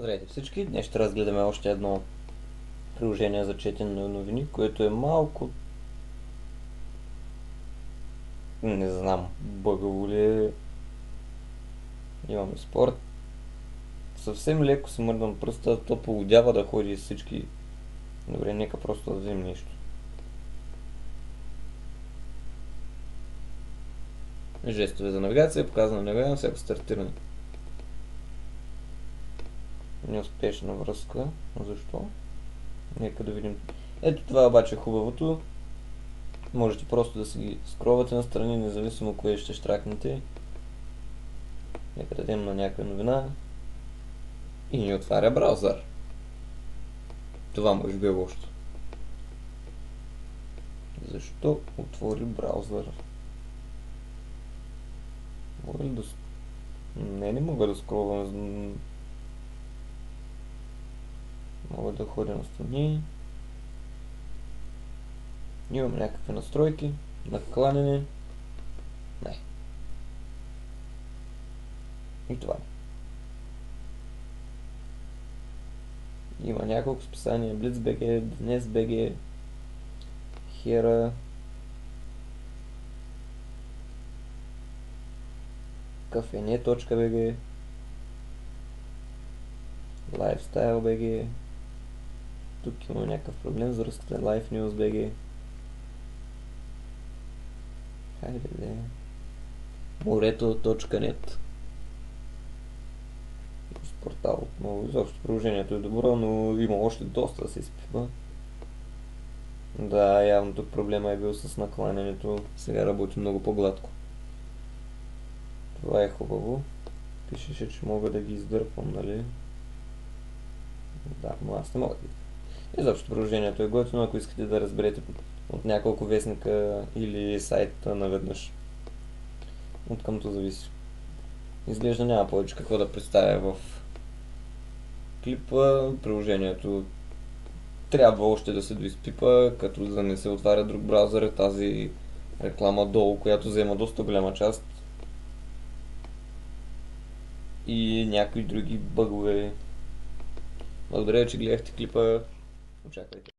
Здравейте всички! Днес ще разгледаме още едно приложение за четене на новини, което е малко... не знам, бъгаво ли е. Имаме спорт. Съвсем леко се мърдам пръста, то полудява да ходи с всички. Добре, нека просто да вземем нещо. Жестове за навигация, показване на навигация, всяко стартиране. Неуспешна връзка. Защо? Нека да видим. Ето това обаче е хубавото. Можете просто да си ги скровате настрани, независимо кое ще штракнете. Нека дадем на някаква новина. И ни отваря браузър. Това може би е лошото. Защо отвори браузър? Мога ли да... Не мога да скролвам. Мога да ходя на страни. Имам някакви настройки. Накланяне. Не. И това. Има няколко списания. Blitzbg, Dnes.bg, Hera, Kafene.bg, Lifestyle.bg. Тук има някакъв проблем за връзката LifeNews.bg. Хайде де. Morето.net. С портал отново. Изобщо приложението е добро, но има още доста да се изпипа. Да, явно тук проблема е бил с накланянето. Сега работи много по-гладко. Това е хубаво. Пишеше, че мога да ги издърпвам, нали? Да, но аз не мога. Изобщо приложението е готино, ако искате да разберете от няколко вестника или сайта наведнъж. От къмто зависи. Изглежда няма повече какво да представя в клипа. Приложението трябва още да се доизпипа, като да не се отваря друг браузър, тази реклама долу, която взема доста голяма част. И някои други бъгове. Благодаря, че гледахте клипа. Очаквайте.